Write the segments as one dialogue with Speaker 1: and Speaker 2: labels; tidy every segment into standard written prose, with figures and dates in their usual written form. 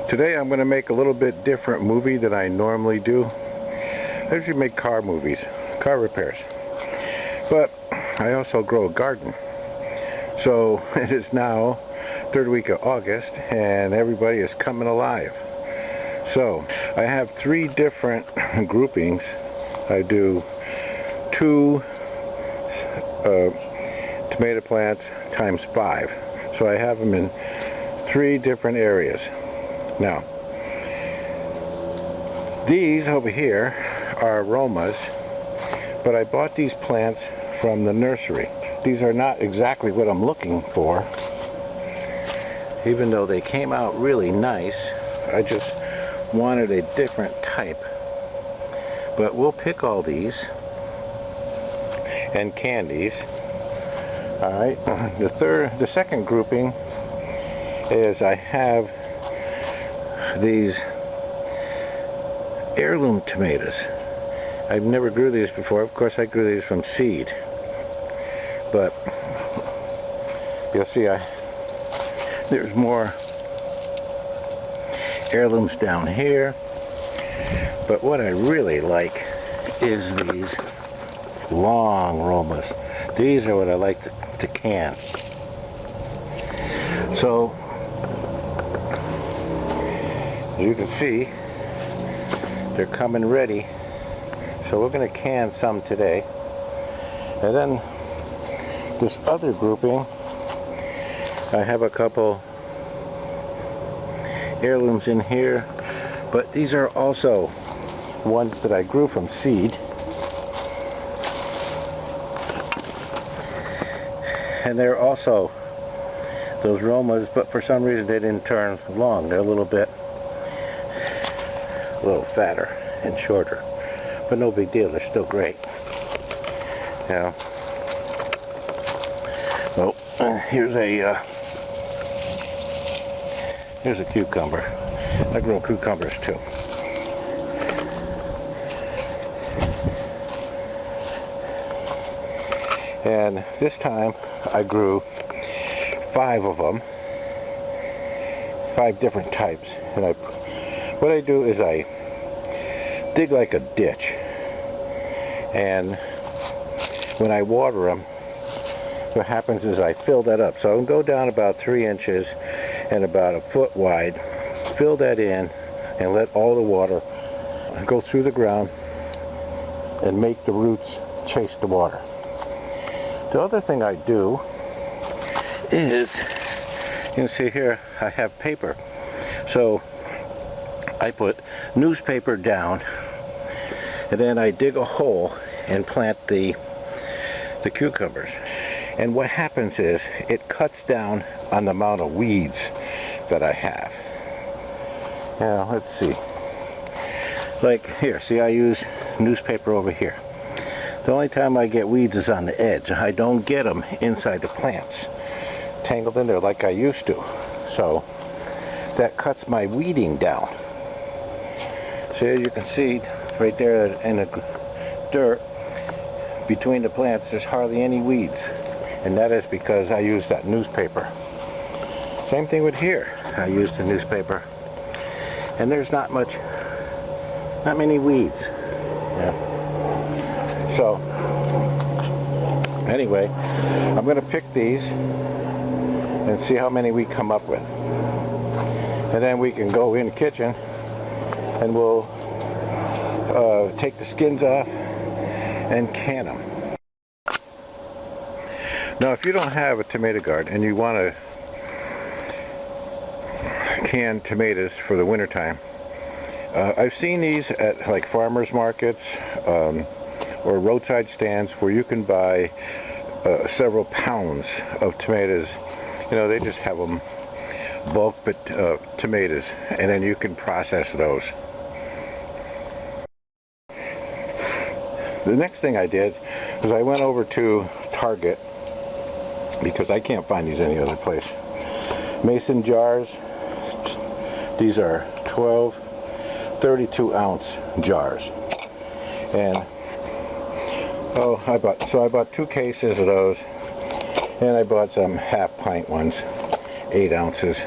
Speaker 1: Today I'm going to make a little bit different movie than I normally do. I usually make car movies, car repairs. But I also grow a garden. So it is now third week of August and everybody is coming alive. So I have 3 different groupings. I do 2 tomato plants times 5. So I have them in 3 different areas. Now, these over here are aromas, but I bought these plants from the nursery. These are not exactly what I'm looking for, even though they came out really nice. I just wanted a different type. But we'll pick all these and candies. Alright, the second grouping is I have these heirloom tomatoes. I've never grew these before. Of course I grew these from seed, but you'll see there's more heirlooms down here. But what I really like is these long romas. These are what I like to can. So as you can see, they're coming ready. So we're going to can some today. And then this other grouping, I have a couple heirlooms in here, but these are also ones that I grew from seed. And they're also those romas, but for some reason they didn't turn long. They're a little fatter and shorter, but no big deal. They're still great. Now, well, here's a cucumber. I grow cucumbers too. And this time I grew 5 of them, 5 different types. And what I do is I dig like a ditch, and when I water them, what happens is I fill that up. So I'll go down about 3 inches and about a foot wide, fill that in, and let all the water go through the ground and make the roots chase the water. The other thing I do is, you can see here, I have paper. So I put newspaper down, and then I dig a hole and plant the cucumbers. And what happens is it cuts down on the amount of weeds that I have. Now let's see. Like here, see, I use newspaper over here. The only time I get weeds is on the edge. I don't get them inside the plants, tangled in there like I used to. So that cuts my weeding down. So as you can see right there in the dirt between the plants, there's hardly any weeds. And that is because I use that newspaper. Same thing with here. I use the newspaper. And there's not many weeds. Yeah. So, anyway, I'm going to pick these and see how many we come up with. And then we can go in the kitchen and we'll take the skins off and can them. Now, if you don't have a tomato garden and you want to can tomatoes for the wintertime, I've seen these at like farmers markets, or roadside stands where you can buy several pounds of tomatoes. You know, they just have them bulk tomatoes, and then you can process those. The next thing I did was I went over to Target, because I can't find these any other place. Mason jars. These are 12 32-ounce jars, and I bought 2 cases of those, and I bought some half-pint ones, 8 ounces.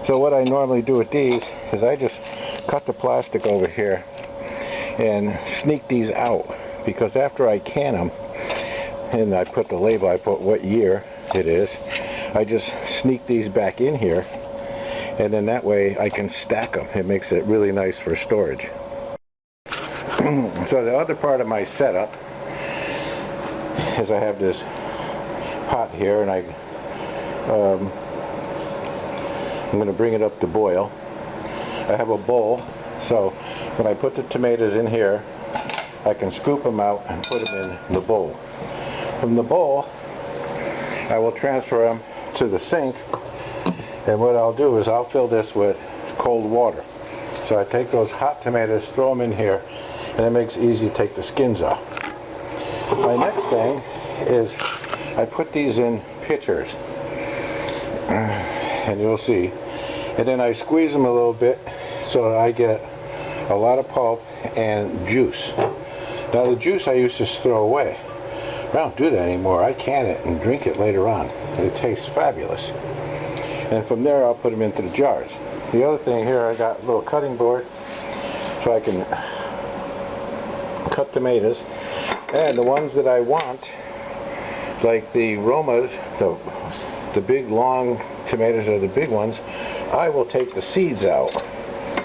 Speaker 1: So what I normally do with these is I just cut the plastic over here and sneak these out, because after I can them and I put the label, I put what year it is, I just sneak these back in here, and then that way I can stack them. It makes it really nice for storage. So the other part of my setup is I have this pot here, and I'm going to bring it up to boil. I have a bowl, so when I put the tomatoes in here, I can scoop them out and put them in the bowl. From the bowl, I will transfer them to the sink, and what I'll do is I'll fill this with cold water. So I take those hot tomatoes, throw them in here, and it makes it easy to take the skins off. My next thing is I put these in pitchers, and you'll see, and then I squeeze them a little bit so I get a lot of pulp and juice. Now the juice I used to throw away. I don't do that anymore. I can it and drink it later on. It tastes fabulous. And from there I'll put them into the jars. The other thing here, I got a little cutting board so I can cut tomatoes, and the ones that I want, like the Romas, the big long tomatoes are the big ones, I will take the seeds out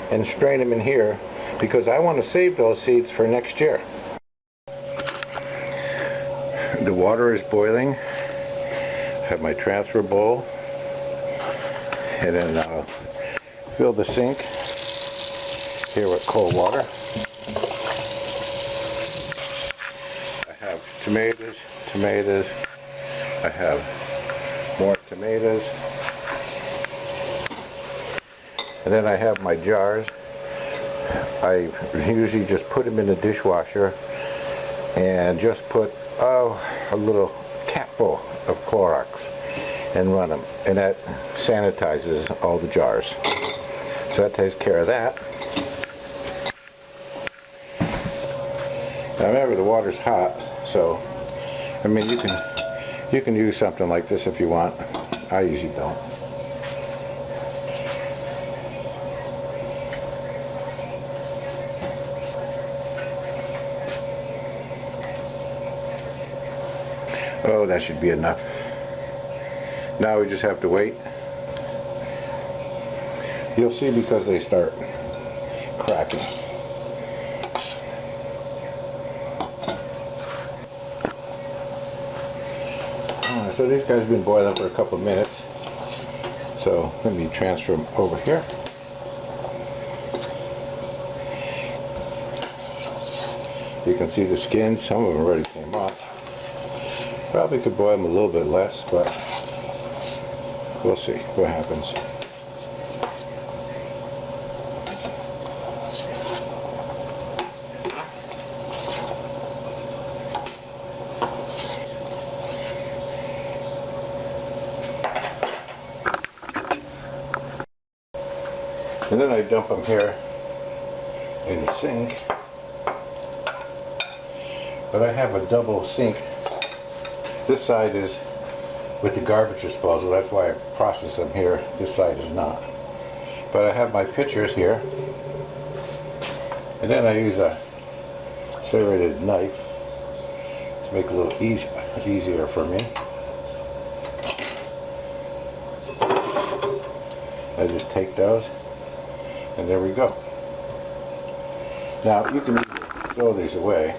Speaker 1: and strain them in here, because I want to save those seeds for next year. The water is boiling. I have my transfer bowl, and then I'll fill the sink here with cold water. I have tomatoes, I have more tomatoes, and then I have my jars. I usually just put them in the dishwasher and just put a little capful of Clorox and run them, and that sanitizes all the jars. So that takes care of that. Now remember, the water's hot, so I mean you can use something like this if you want. I usually don't. Oh, that should be enough. Now we just have to wait. You'll see, because they start cracking. So these guys have been boiling for a couple of minutes. So let me transfer them over here. You can see the skins. Some of them already came off. Probably could boil them a little bit less, but we'll see what happens. And then I dump them here in the sink. But I have a double sink. This side is with the garbage disposal. That's why I process them here. This side is not. But I have my pitchers here. And then I use a serrated knife to make it a little easier for me. I just take those, and there we go. Now you can throw these away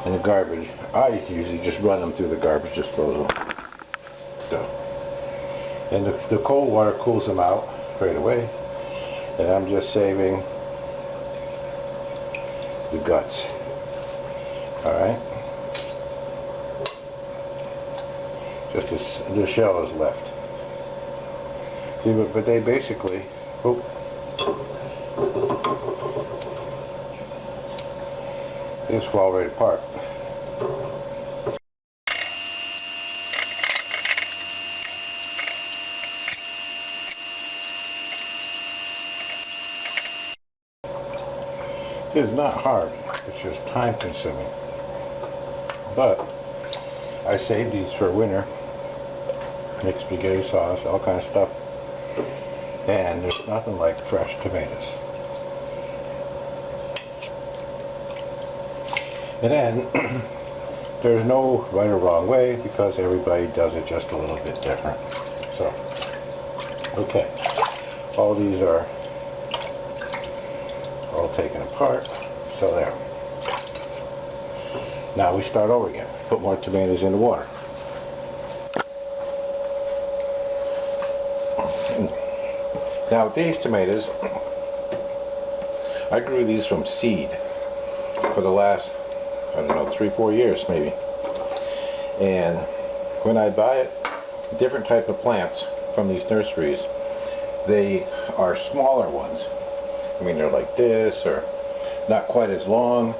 Speaker 1: in the garbage. I usually just run them through the garbage disposal. So, and the cold water cools them out right away, and I'm just saving the guts. Alright? Just the shell is left. See, but they basically, they just fall right apart. See, it's not hard, it's just time consuming. But I saved these for winter. make spaghetti sauce, all kind of stuff. And there's nothing like fresh tomatoes. And then there's no right or wrong way because everybody does it just a little bit different. So, okay, all these are all taken apart. So there. Now we start over again. Put more tomatoes in the water. Now these tomatoes, I grew these from seed for the last, I don't know, 3-4 years maybe. And when I buy different type of plants from these nurseries, they are smaller ones. I mean, they're like this, or not quite as long.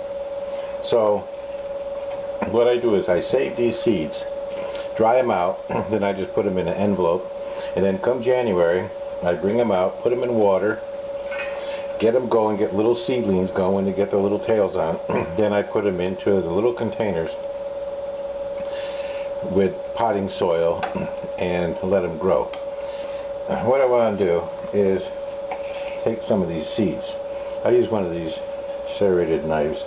Speaker 1: So what I do is I save these seeds, dry them out, then I just put them in an envelope, and then come January I bring them out, put them in water, get them going, get little seedlings going to get the little tails on. Then I put them into the little containers with potting soil and let them grow. What I want to do is take some of these seeds. I use one of these serrated knives.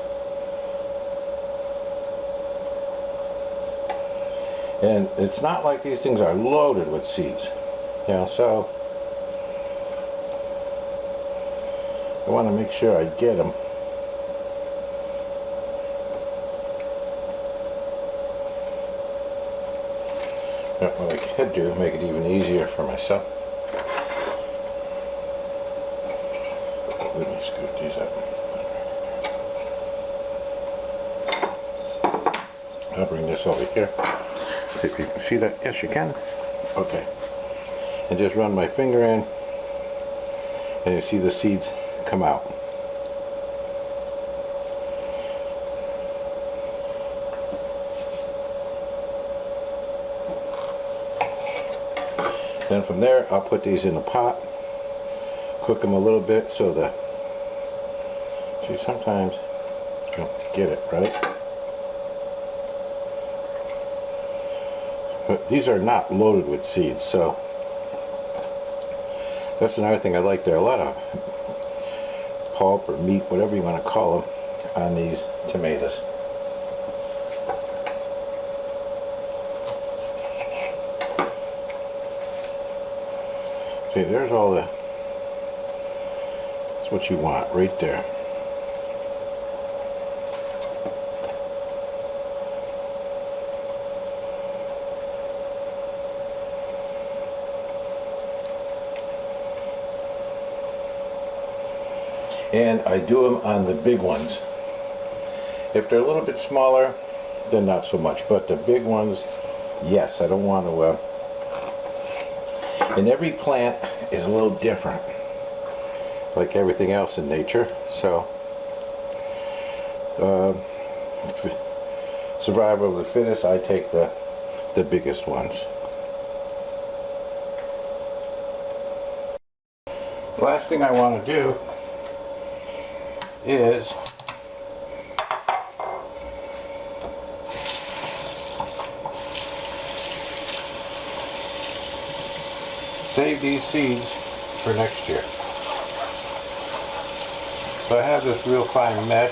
Speaker 1: And it's not like these things are loaded with seeds, you know, so I want to make sure I get them. What I could do, make it even easier for myself. Let me scoop these up. I'll bring this over here. See if you can see that. Yes, you can. Okay. And just run my finger in, and you see the seeds come out. Then from there, I'll put these in the pot, cook them a little bit so that, see, sometimes you don't get it right. But these are not loaded with seeds, so that's another thing I like. There are a lot of pulp or meat, whatever you want to call them, on these tomatoes. See, there's all the, that's what you want right there. And I do them on the big ones. If they're a little bit smaller, then not so much. But the big ones, yes, I don't want to. And every plant is a little different, like everything else in nature. So, survival of the fittest, I take the biggest ones. The last thing I want to do is save these seeds for next year. So I have this real fine mesh.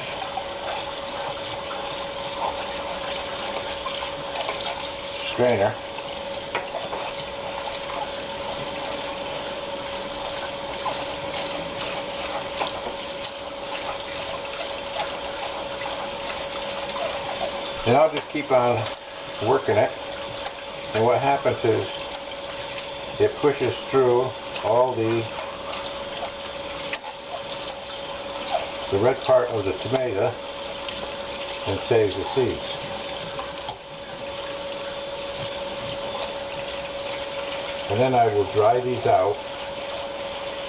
Speaker 1: Strainer. And I'll just keep on working it, and what happens is it pushes through all the red part of the tomato and saves the seeds. And then I will dry these out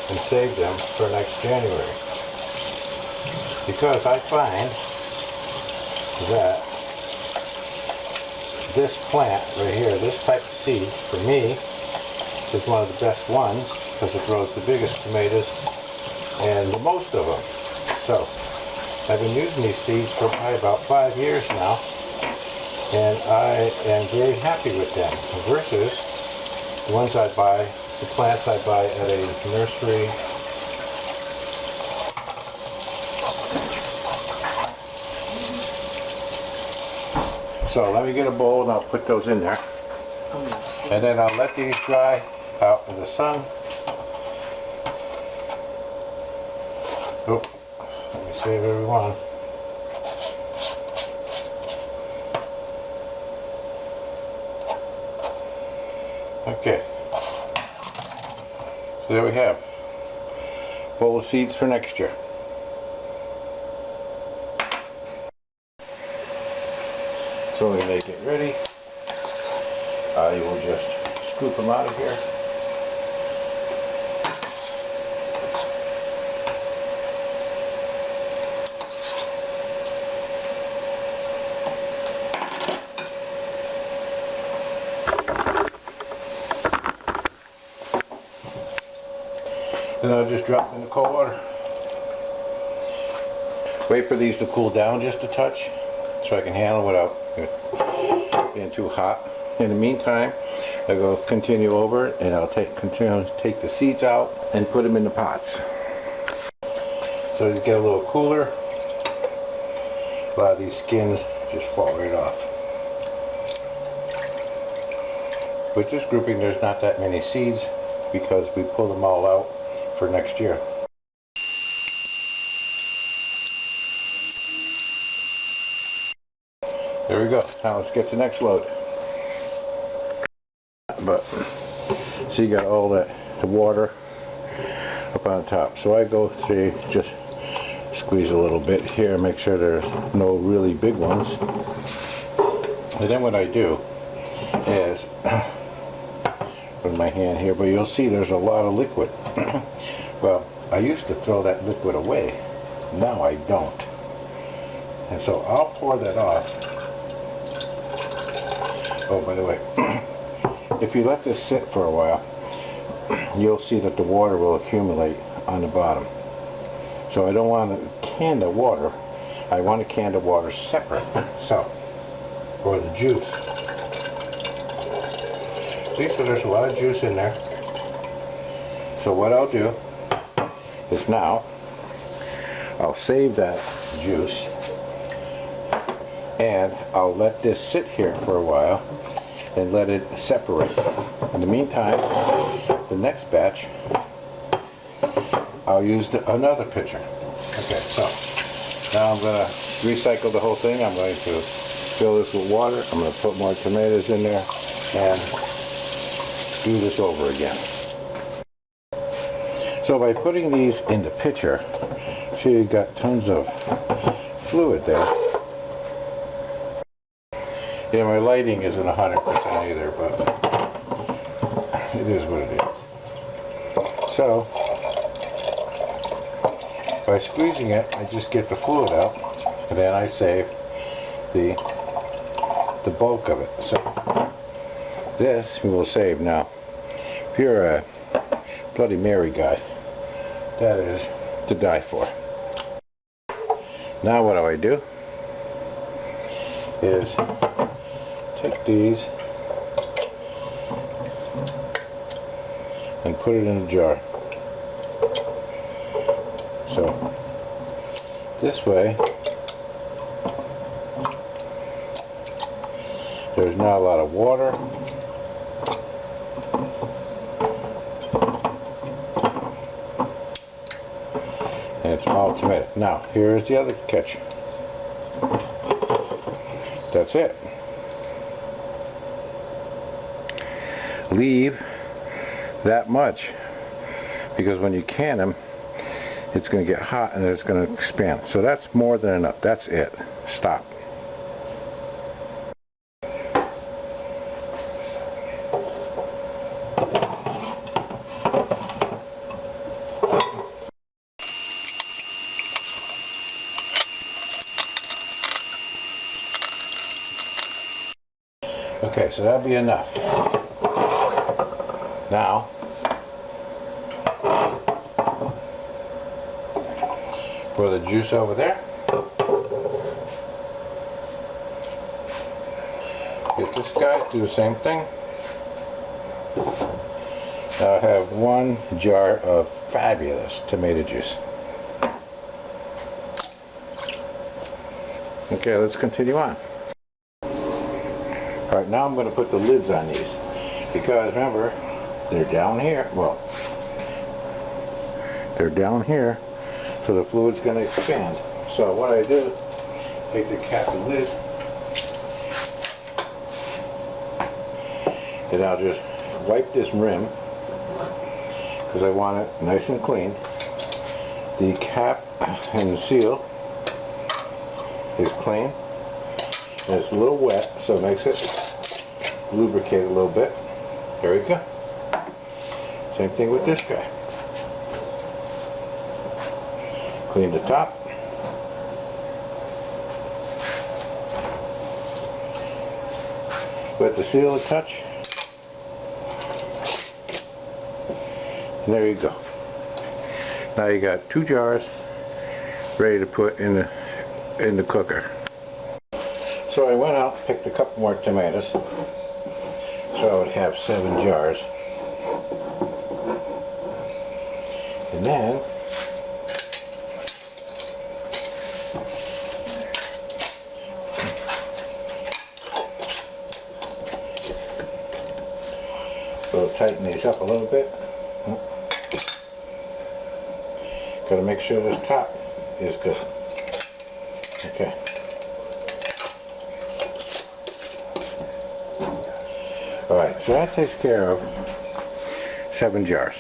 Speaker 1: and save them for next January. Because I find that this plant right here, this type of seed, for me, is one of the best ones because it grows the biggest tomatoes and the most of them. So I've been using these seeds for probably about 5 years now, and I am very happy with them versus The ones I buy, the plants I buy at a nursery. So let me get a bowl and I'll put those in there. And then I'll let these dry out in the sun. Oh, let me save everyone. Okay. So there we have bowl of seeds for next year. So when they get ready, I will just scoop them out of here. Then I'll just drop them in the cold water. Wait for these to cool down just a touch so I can handle without being too hot. In the meantime, I'll go continue over and I'll continue to take the seeds out and put them in the pots. So these get a little cooler. A lot of these skins just fall right off. With this grouping, there's not that many seeds because we pull them all out for next year. There we go. Now let's get to the next load. But so you got all that the water up on top. So I go through, just squeeze a little bit here, make sure there's no really big ones. And then what I do is put my hand here, but you'll see there's a lot of liquid. Well, I used to throw that liquid away. Now I don't. And so I'll pour that off. Oh, by the way, if you let this sit for a while, you'll see that the water will accumulate on the bottom. So I don't want to can the water. I want to can the water separate. So, for the juice. See, so there's a lot of juice in there. So what I'll do is now, I'll save that juice and I'll let this sit here for a while and let it separate. In the meantime, the next batch, I'll use another pitcher. Okay, so now I'm going to recycle the whole thing. I'm going to fill this with water. I'm going to put more tomatoes in there and do this over again. So by putting these in the pitcher, see you've got tons of fluid there. Yeah, my lighting isn't 100% either, but it is what it is. So, by squeezing it, I just get the fluid out, and then I save the bulk of it. So, this we will save now. If you're a Bloody Mary guy, that is to die for. Now what do? Is take these and put it in a jar. So this way there's not a lot of water. And it's all tomato. Now here's the other catch. That's it. Leave that much because when you can them, it's going to get hot and it's going to expand. So that's more than enough. That's it. Stop. Okay, so that'll be enough. Now, pour the juice over there. Get this guy, do the same thing. Now I have 1 jar of fabulous tomato juice. Okay, let's continue on. Alright, now I'm going to put the lids on these, because remember, they're down here. Well, they're down here, so the fluid's going to expand. So what I do, take the cap and lid, and I'll just wipe this rim, because I want it nice and clean. The cap and the seal is clean. And it's a little wet, so it makes it lubricate a little bit. There we go. Same thing with this guy. Clean the top. Let the seal a touch. And there you go. Now you got 2 jars ready to put in the cooker. So I went out, picked a couple more tomatoes, so I would have 7 jars. And then we'll tighten these up a little bit. Got to make sure this top is good. Okay. Alright, so that takes care of 7 jars.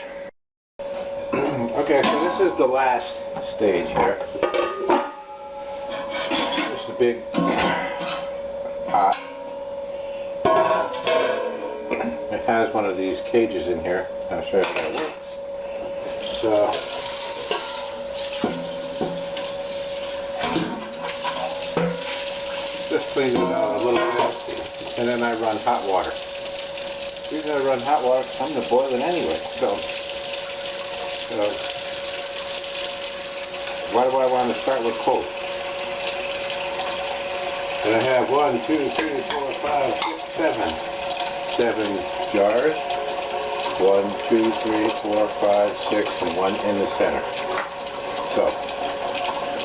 Speaker 1: Okay, so this is the last stage here. This is a big pot. It has one of these cages in here. I'll show you how it works. So, just clean it out a little bit, and then I run hot water. The reason I run hot water, I'm going to boil it anyway. So why do I want to start with cold? And I have 1, 2, 3, 4, 5, 6, 7. 7 jars. 1, 2, 3, 4, 5, 6, and 1 in the center. So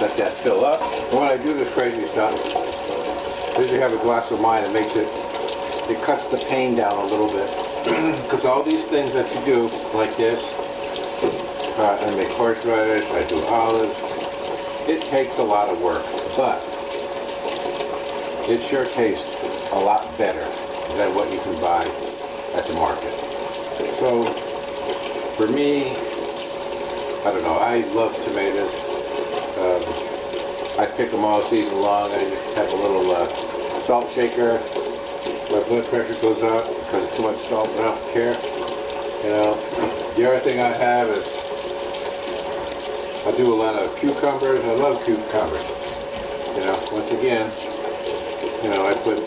Speaker 1: let that fill up. And when I do this crazy stuff, as you have a glass of wine, it makes it cuts the pain down a little bit. Because all these things that you do, like this, I make horseradish, I do olives, it takes a lot of work, but it sure tastes a lot better than what you can buy at the market. So, for me, I don't know, I love tomatoes. I pick them all season long. I just have a little salt shaker. My blood pressure goes up because of too much salt, but I don't care. You know, the other thing I have is I do a lot of cucumbers. I love cucumbers. You know, once again, you know, I put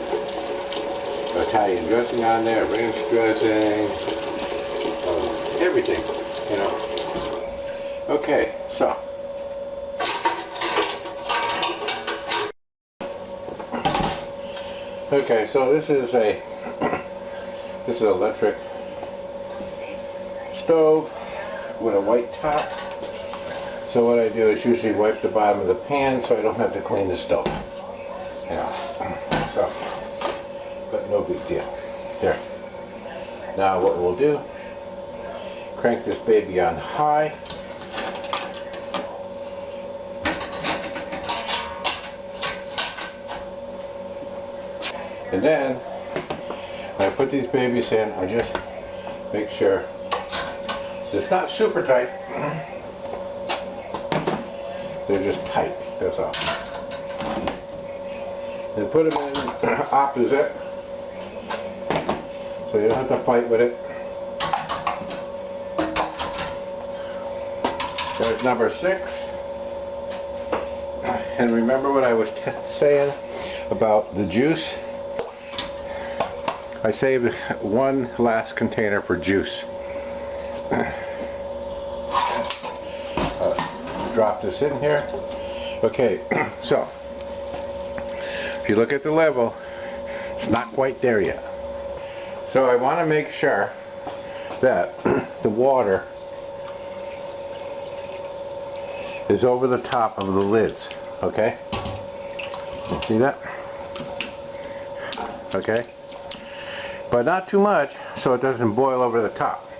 Speaker 1: Italian dressing on there, ranch dressing, everything, you know. Okay, so. Okay, so this is an electric stove with a white top. So what I do is usually wipe the bottom of the pan so I don't have to clean the stove. Yeah. So, but no big deal. There. Now what we'll do, crank this baby on high. And then, when I put these babies in, I just make sure it's not super tight. They're just tight, that's all. Then put them in opposite, so you don't have to fight with it. There's number 6. And remember what I was saying about the juice? I saved one last container for juice. Drop this in here. Okay, so if you look at the level, it's not quite there yet. So I want to make sure that the water is over the top of the lids, okay? See that? Okay? But not too much so it doesn't boil over the top.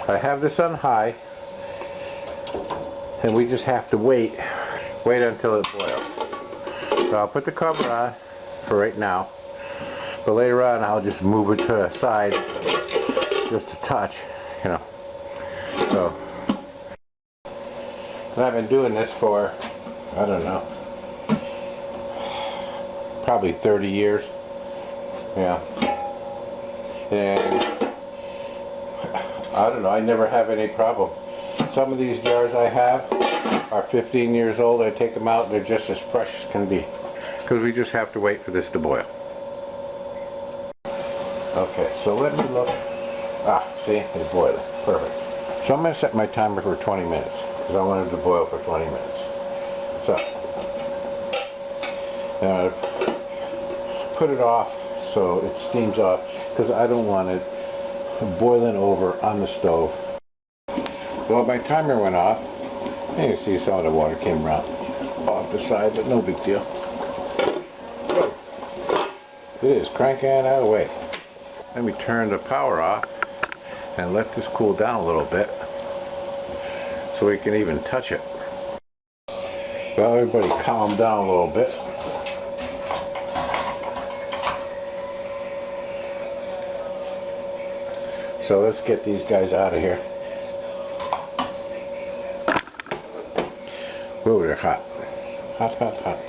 Speaker 1: I have this on high, and we just have to wait until it boils. So I'll put the cover on for right now, but later on I'll just move it to the side just a touch, you know. So and I've been doing this for, I don't know, probably 30 years. Yeah. And I don't know, I never have any problem. Some of these jars I have are 15 years old. I take them out and they're just as fresh as can be. Because we just have to wait for this to boil. Okay, so let me look. See, it's boiling. Perfect. So I'm going to set my timer for 20 minutes. Because I want it to boil for 20 minutes. So, put it off so it steams off. Because I don't want it boiling over on the stove. Well, my timer went off. You can see some of the water came around off the side, but no big deal. So, it is cranking out of the way. Let me turn the power off and let this cool down a little bit so we can even touch it. Well, everybody calm down a little bit. So let's get these guys out of here. Oh, they're hot. Hot, hot, hot.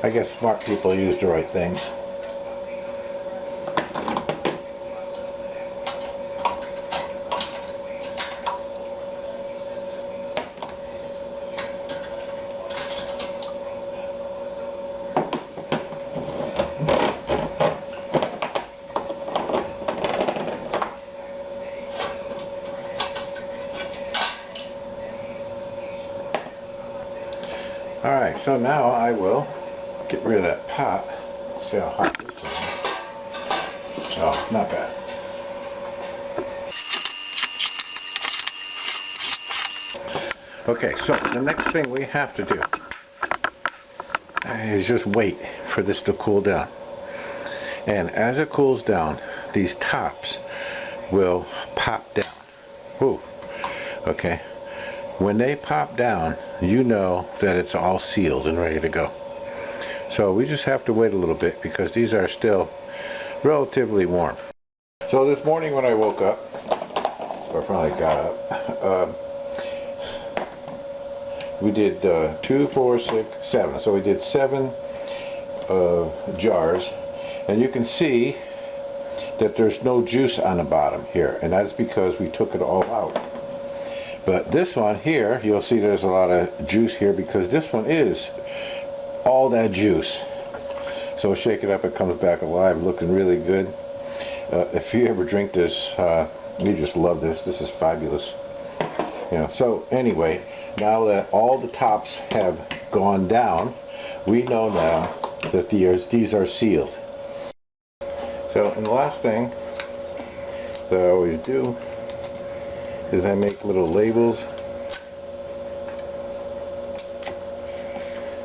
Speaker 1: I guess smart people use the right things. Alright, so now I will get rid of that pot. See how hot this is. Oh, not bad. Okay, so the next thing we have to do is just wait for this to cool down. And as it cools down, these tops will pop down. Whew. Okay. When they pop down, you know that it's all sealed and ready to go. So we just have to wait a little bit because these are still relatively warm. So this morning when I woke up, or finally got up, we did 2, 4, 6, 7. So we did 7 jars, and you can see that there's no juice on the bottom here, and that's because we took it all out. But this one here, you'll see there's a lot of juice here because this one is all that juice. So shake it up, it comes back alive, looking really good. If you ever drink this, you just love this. This is fabulous. You know. So anyway, now that all the tops have gone down, we know now that these are sealed. So, and the last thing that I always do is I make little labels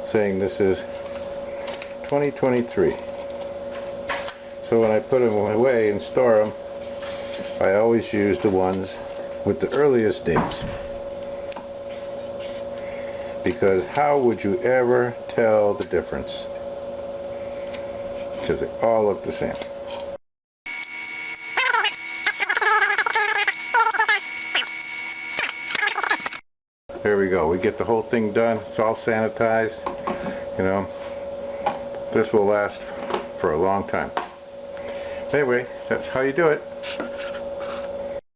Speaker 1: saying this is 2023. So when I put them away and store them, I always use the ones with the earliest dates. Because how would you ever tell the difference? Because they all look the same. There we go. We get the whole thing done. It's all sanitized. You know, this will last for a long time. Anyway, that's how you do it.